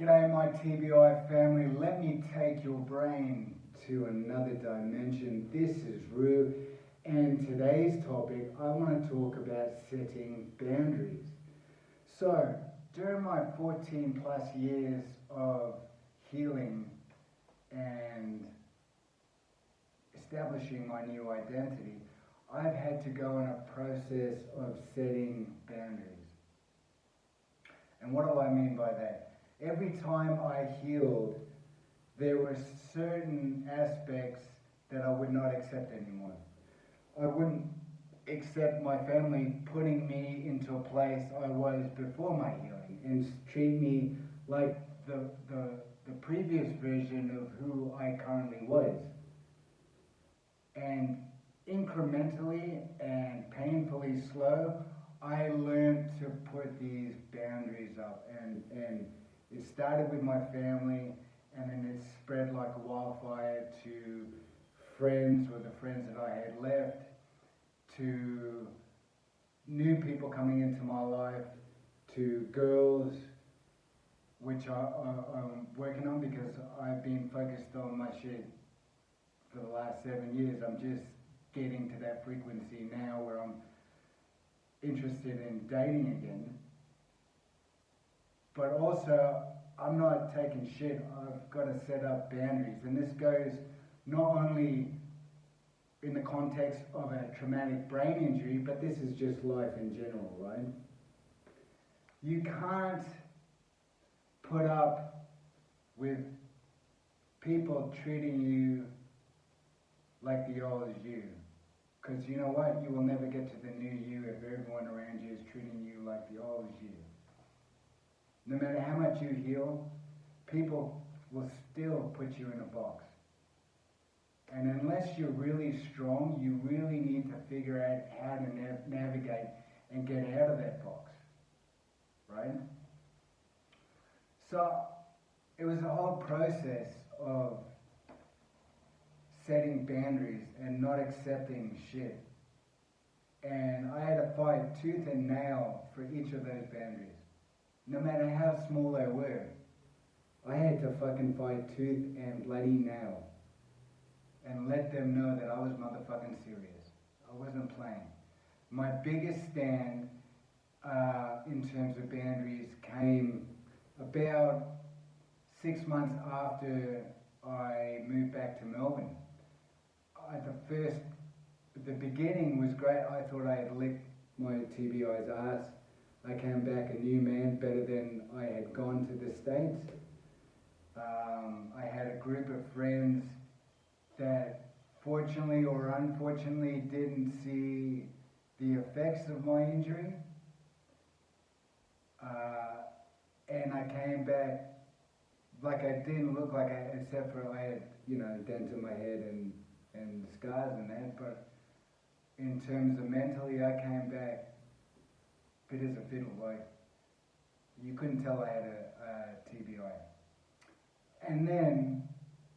G'day my TBI family, let me take your brain to another dimension. This is ROO, and today's topic I want to talk about setting boundaries. So, during my 14 plus years of healing and establishing my new identity, I've had to go on a process of setting boundaries. And what do I mean by that? Every time I healed, there were certain aspects that I would not accept anymore. I wouldn't accept my family putting me into a place I was before my healing and treat me like the previous version of who I currently was. And incrementally and painfully slow, I learned to put these boundaries up, and it started with my family, and then it spread like a wildfire to friends, or the friends that I had left, to new people coming into my life, to girls, which I'm working on because I've been focused on my shit for the last 7 years. I'm just getting to that frequency now where I'm interested in dating again. But also, I'm not taking shit. I've got to set up boundaries. And this goes not only in the context of a traumatic brain injury, but this is just life in general, right? You can't put up with people treating you like the old you. Because you know what? You will never get to the new you if everyone around you is treating you like the old you. No matter how much you heal, people will still put you in a box. And unless you're really strong, you really need to figure out how to navigate and get out of that box, right? So it was a whole process of setting boundaries and not accepting shit. And I had to fight tooth and nail for each of those boundaries. No matter how small they were, I had to fucking fight tooth and bloody nail and let them know that I was motherfucking serious. I wasn't playing. My biggest stand in terms of boundaries came about 6 months after I moved back to Melbourne. The beginning was great. I thought I had licked my TBI's ass. I came back a new man, better than I had gone to the States. I had a group of friends that fortunately or unfortunately didn't see the effects of my injury. And I came back like I didn't look like I, except for I had, dents in my head and scars and that, but in terms of mentally, I came back fit as a fiddle. Like, you couldn't tell I had a TBI. And then,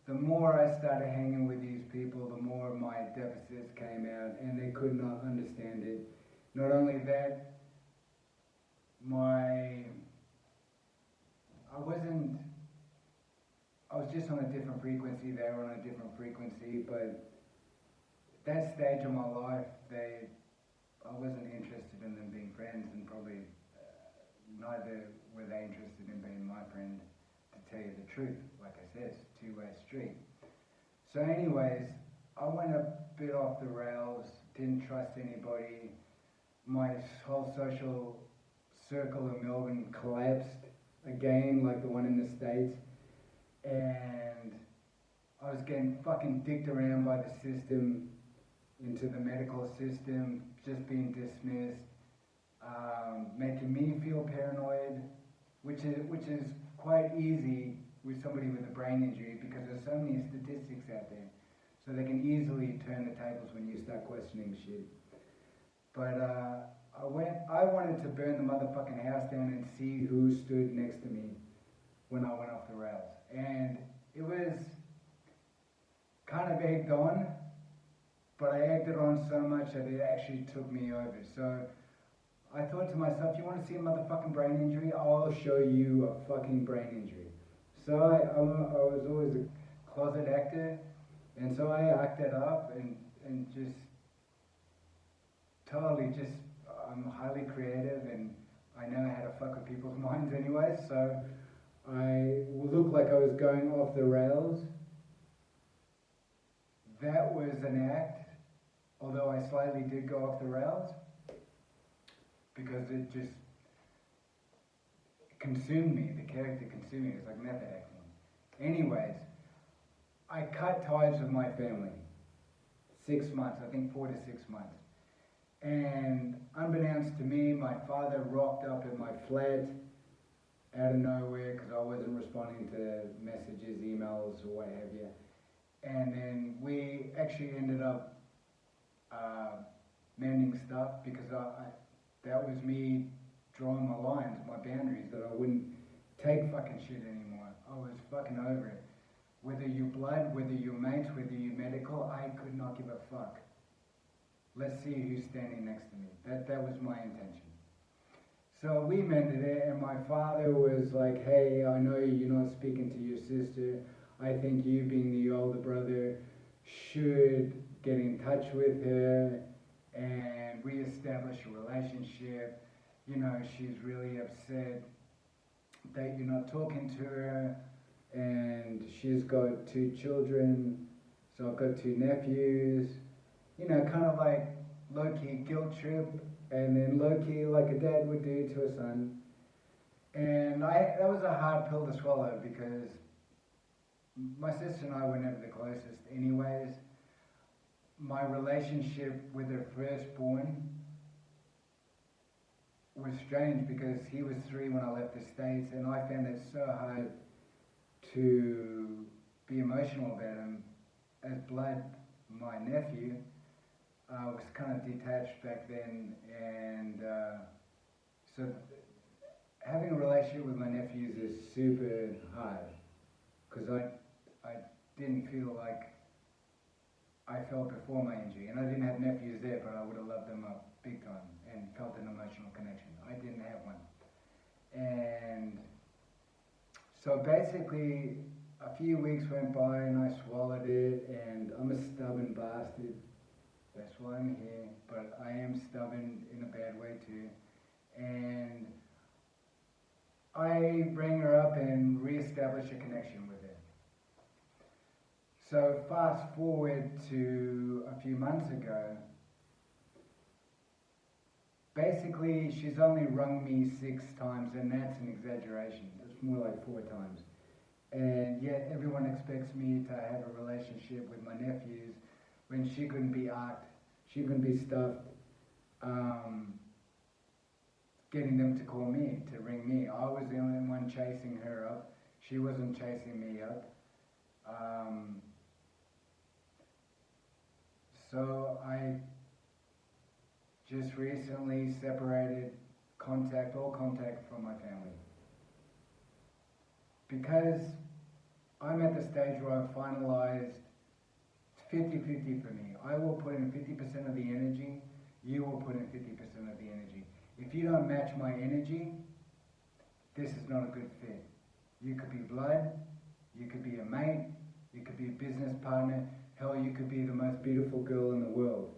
the more I started hanging with these people, the more my deficits came out, and they could not understand it. Not only that, I was just on a different frequency, they were on a different frequency, but that stage of my life, I wasn't interested in them being friends, and probably neither were they interested in being my friend, to tell you the truth. Like I said, it's a two-way street. So anyways, I went a bit off the rails, didn't trust anybody. My whole social circle in Melbourne collapsed again, like the one in the States. And I was getting fucking dicked around by the system, into the medical system, just being dismissed, making me feel paranoid, which is quite easy with somebody with a brain injury because there's so many statistics out there. So they can easily turn the tables when you start questioning shit. But I wanted to burn the motherfucking house down and see who stood next to me when I went off the rails. And it was kind of egged on, but I egged it on so much that it actually took me over. So I thought to myself, you want to see a motherfucking brain injury? I'll show you a fucking brain injury. So I was always a closet actor, and so I acted up and just totally just, I'm highly creative and I know how to fuck with people's minds anyway, so I looked like I was going off the rails. That was an act, although I slightly did go off the rails, because it just consumed me, the character consumed me, it's like method acting. Anyways, I cut ties with my family. 6 months, I think 4 to 6 months. And unbeknownst to me, my father rocked up at my flat out of nowhere because I wasn't responding to messages, emails, or what have you. And then we actually ended up mending stuff because that was me drawing my lines, my boundaries, that I wouldn't take fucking shit anymore. I was fucking over it. Whether you're blood, whether you're mates, whether you're medical, I could not give a fuck. Let's see who's standing next to me. That was my intention. So we mended it, and my father was like, hey, I know you're not speaking to your sister. I think you, being the older brother, should get in touch with her and reestablish a relationship. You know, she's really upset that you're not talking to her, and she's got 2 children, so I've got 2 nephews. You know, kind of like low-key guilt trip, and then low-key like a dad would do to a son. And that was a hard pill to swallow because my sister and I were never the closest anyways. My relationship with her firstborn was strange because he was 3 when I left the States, and I found it so hard to be emotional about him. As blood, my nephew, was kind of detached back then, and so having a relationship with my nephews is super hard because I didn't feel like I felt before my injury, and I didn't have nephews there, but I would have loved them up big time and felt an emotional connection. I didn't have one. And so basically a few weeks went by and I swallowed it, and I'm a stubborn bastard. That's why I'm here, but I am stubborn in a bad way too. And I rang her up and re-established a connection with her. So fast forward to a few months ago, basically she's only rung me 6 times, and that's an exaggeration. It's more like 4 times. And yet everyone expects me to have a relationship with my nephews when she couldn't be arced, she couldn't be stuffed, getting them to call me, to ring me. I was the only one chasing her up. She wasn't chasing me up. So I just recently separated all contact from my family. Because I'm at the stage where I've finalized 50-50 for me. I will put in 50% of the energy, you will put in 50% of the energy. If you don't match my energy, this is not a good fit. You could be blood, you could be a mate, you could be a business partner, hell, you could be the most beautiful girl in the world.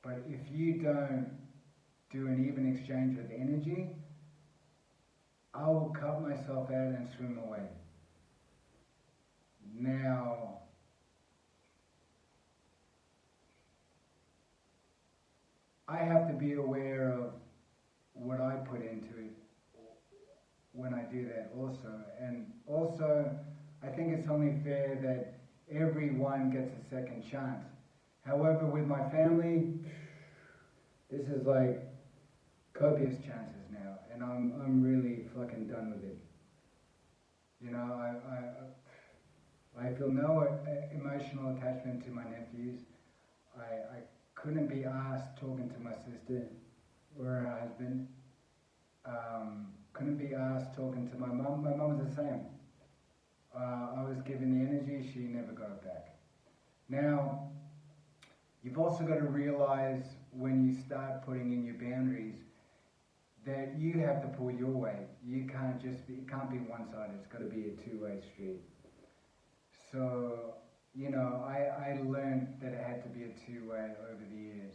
But if you don't do an even exchange of energy, I will cut myself out and swim away. Now, I have to be aware of what I put into it when I do that also. And also, I think it's only fair that everyone gets a second chance. However, with my family, this is like copious chances now, and I'm really fucking done with it. You know, I feel no emotional attachment to my nephews. I couldn't be asked talking to my sister or her husband. Couldn't be asked talking to my mum. My mum was the same. I was given the energy, she never got it back. Now, you've also got to realize when you start putting in your boundaries that you have to pull your weight. You can't it can't be one-sided, it's got to be a two-way street. So, you know, I learned that it had to be a two-way over the years.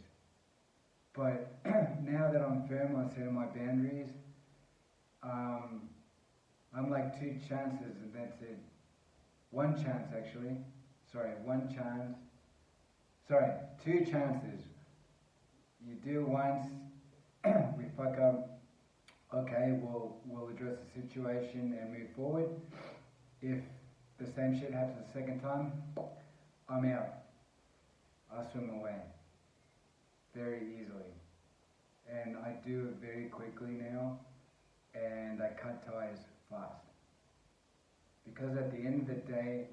But now that I'm firm on setting my boundaries, I'm like two chances and that's it. One chance actually. Sorry, one chance. Sorry, two chances. You do once, we fuck up, okay, we'll address the situation and move forward. If the same shit happens the second time, I'm out. I swim away very easily. And I do it very quickly now, and I cut ties fast. Because at the end of the day,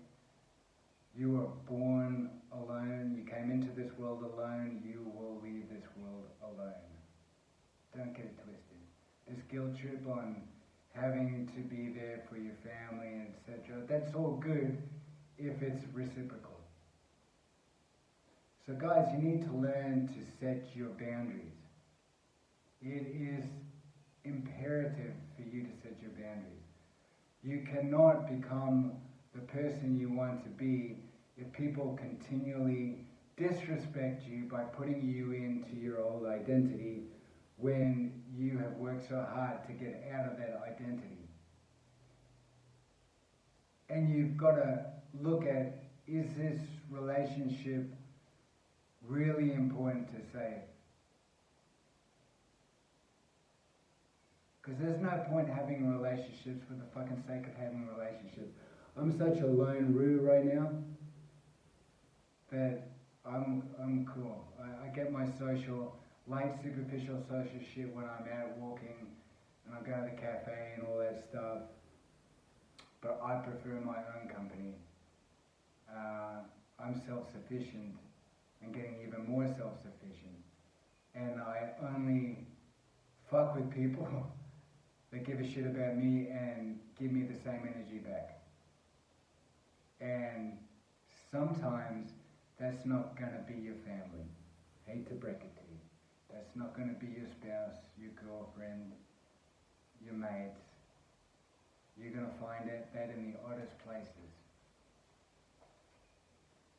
you were born alone, you came into this world alone, you will leave this world alone. Don't get it twisted. This guilt trip on having to be there for your family, etc., that's all good if it's reciprocal. So guys, you need to learn to set your boundaries. It is imperative for you to set your boundaries. You cannot become the person you want to be if people continually disrespect you by putting you into your old identity when you have worked so hard to get out of that identity. And you've got to look at, is this relationship really important to save? Because there's no point having relationships for the fucking sake of having relationships. I'm such a lone ROO right now that I'm cool. I get my social, light superficial social shit when I'm out walking and I go to the cafe and all that stuff. But I prefer my own company. I'm self-sufficient and getting even more self-sufficient. And I only fuck with people that give a shit about me and give me the same energy back. And sometimes that's not going to be your family. Hate to break it to you. That's not going to be your spouse, your girlfriend, your mates. You're going to find that in the oddest places.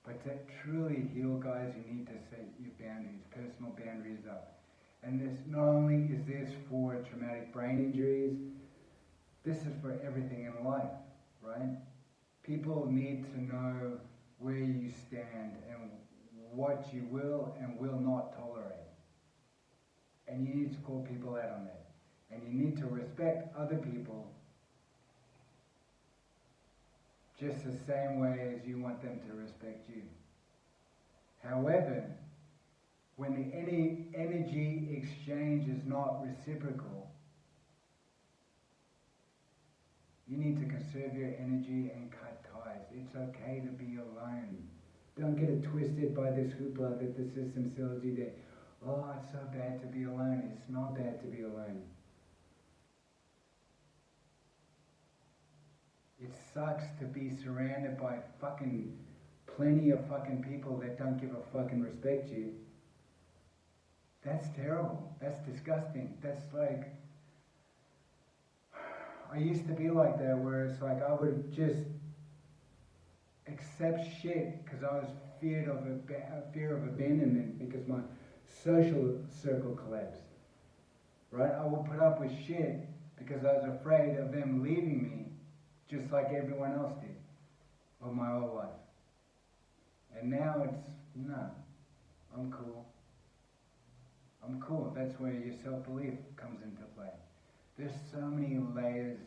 But to truly heal, guys, you need to set your boundaries, personal boundaries up. And this, not only is this for traumatic brain injuries, this is for everything in life, right? People need to know where you stand and what you will and will not tolerate. And you need to call people out on that. And you need to respect other people just the same way as you want them to respect you. However, when the energy exchange is not reciprocal, you need to conserve your energy and cut ties. It's okay to be alone. Don't get it twisted by this hoopla that the system sells you that, oh, it's so bad to be alone. It's not bad to be alone. It sucks to be surrounded by fucking plenty of fucking people that don't give a fuck and respect you. That's terrible. That's disgusting. That's like, I used to be like that where it's like I would just accept shit because I was fear of abandonment because my social circle collapsed. Right? I would put up with shit because I was afraid of them leaving me just like everyone else did of my whole life. And now it's, no, I'm cool. I'm cool. That's where your self-belief comes into play. There's so many layers.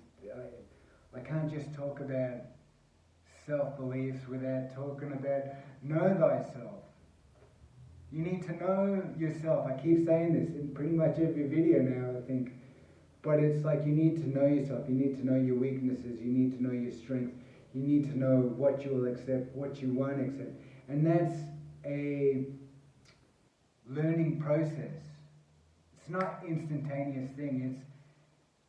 I can't just talk about self-beliefs without talking about know thyself. You need to know yourself. I keep saying this in pretty much every video now, I think. But it's like you need to know yourself. You need to know your weaknesses. You need to know your strength. You need to know what you will accept, what you won't accept. And that's a learning process. It's not instantaneous thing.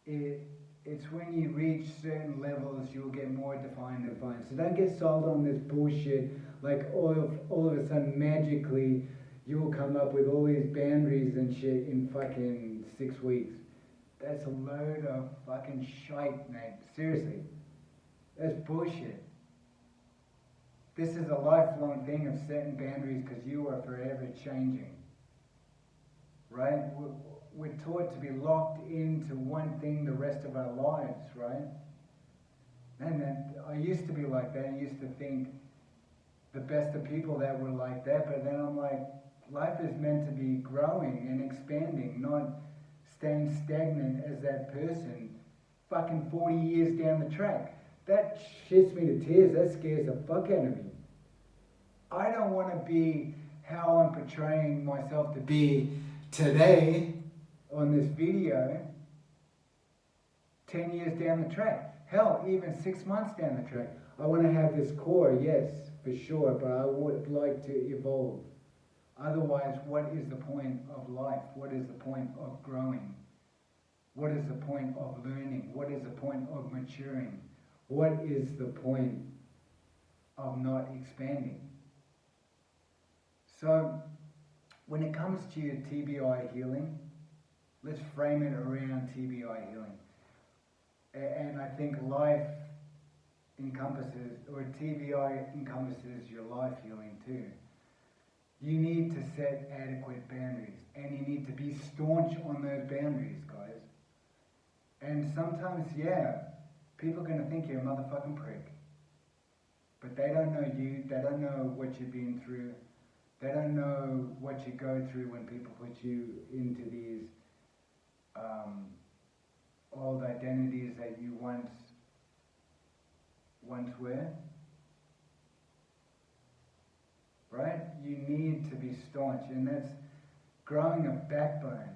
It's when you reach certain levels, you'll get more defined. So don't get sold on this bullshit. Like all of a sudden, magically, you will come up with all these boundaries and shit in fucking 6 weeks. That's a load of fucking shite, mate. Seriously. That's bullshit. This is a lifelong thing of setting boundaries because you are forever changing. Right? We're taught to be locked into one thing the rest of our lives, right? And I used to be like that. I used to think the best of people that were like that, but then I'm like, life is meant to be growing and expanding, not staying stagnant as that person fucking 40 years down the track. That shits me to tears. That scares the fuck out of me. I don't want to be how I'm portraying myself to be today on this video 10 years down the track. Hell, even 6 months down the track. I want to have this core, yes, for sure, but I would like to evolve. Otherwise, what is the point of life? What is the point of growing? What is the point of learning? What is the point of maturing? What is the point of not expanding? So, when it comes to your TBI healing, let's frame it around TBI healing. And I think life encompasses, or TBI encompasses your life healing too. You need to set adequate boundaries, and you need to be staunch on those boundaries, guys. And sometimes, yeah, people are going to think you're a motherfucking prick. But they don't know you, they don't know what you've been through, they don't know what you go through when people put you into these old identities that you once were. Right? You need to be staunch, and that's growing a backbone.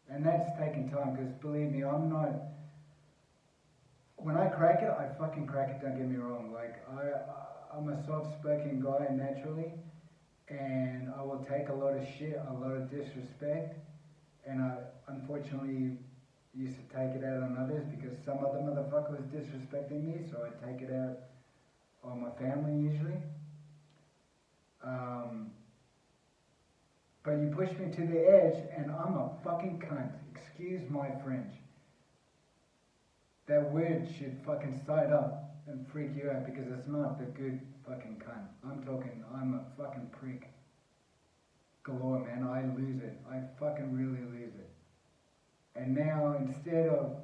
And that's taking time, because believe me, I'm not, when I crack it, I fucking crack it, don't get me wrong. Like, I'm a soft-spoken guy naturally, and I will take a lot of shit, a lot of disrespect, and I unfortunately used to take it out on others because some other motherfucker was disrespecting me, so I take it out on my family usually. But you push me to the edge and I'm a fucking cunt. Excuse my French. That word should fucking side up and freak you out because it's not the good fucking cunt. I'm talking, I'm a fucking prick galore, man. I lose it. I fucking really lose it. And now instead of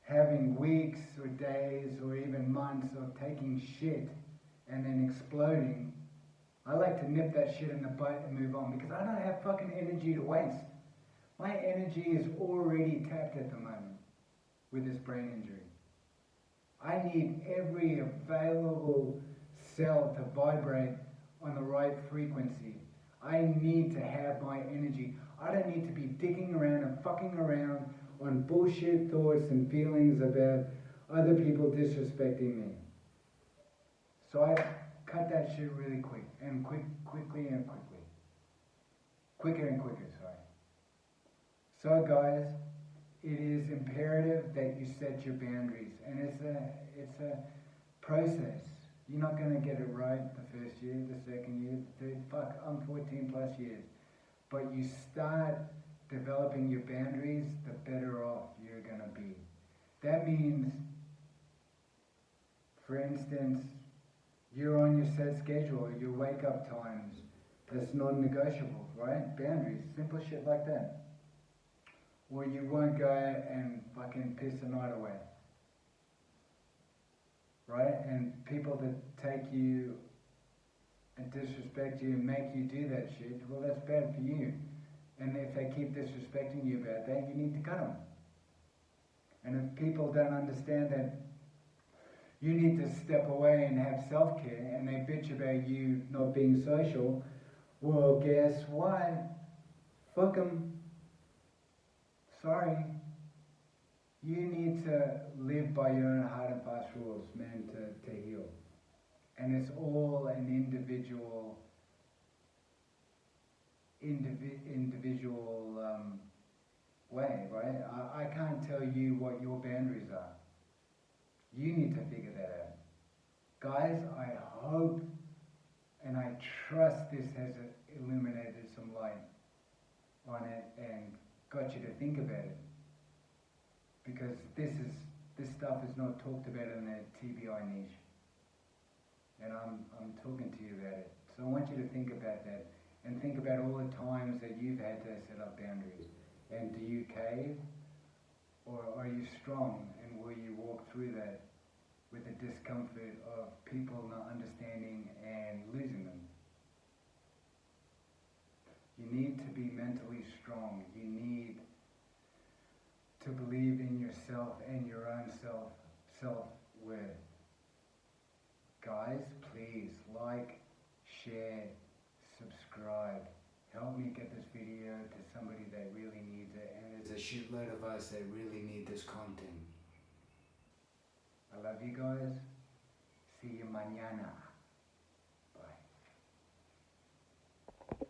having weeks or days or even months of taking shit and then exploding, I like to nip that shit in the butt and move on because I don't have fucking energy to waste. My energy is already tapped at the moment with this brain injury. I need every available cell to vibrate on the right frequency. I need to have my energy. I don't need to be dicking around and fucking around on bullshit thoughts and feelings about other people disrespecting me. So I cut that shit really quick and quickly and quickly. Quicker and quicker, sorry. So guys, it is imperative that you set your boundaries, and it's a process. You're not going to get it right the first year, the second year, the third. Fuck, I'm 14 plus years. But you start developing your boundaries, the better off you're going to be. That means, for instance, you're on your set schedule, your wake-up times. That's non-negotiable, right? Boundaries, simple shit like that. Or you won't go and fucking piss the night away. Right? And people that take you and disrespect you and make you do that shit, well, that's bad for you. And if they keep disrespecting you about that, you need to cut them. And if people don't understand that you need to step away and have self-care, and they bitch about you not being social, well, guess what? Fuck them. Sorry. You need to live by your own hard and fast rules, man, to heal. And it's all an individual way, right? I can't tell you what your boundaries are. You need to figure that out. Guys, I hope and I trust this has illuminated some light on it and got you to think about it. because this stuff is not talked about in the TBI niche, and I'm talking to you about it. So I want you to think about that, and think about all the times that you've had to set up boundaries. And do you cave, or are you strong, and will you walk through that with the discomfort of people not understanding and losing them? You need to be mentally strong. You need to believe in yourself and your own self-worth. Guys, please like, share, subscribe. Help me get this video to somebody that really needs it, and there's a shitload of us that really need this content. I love you guys. See you mañana.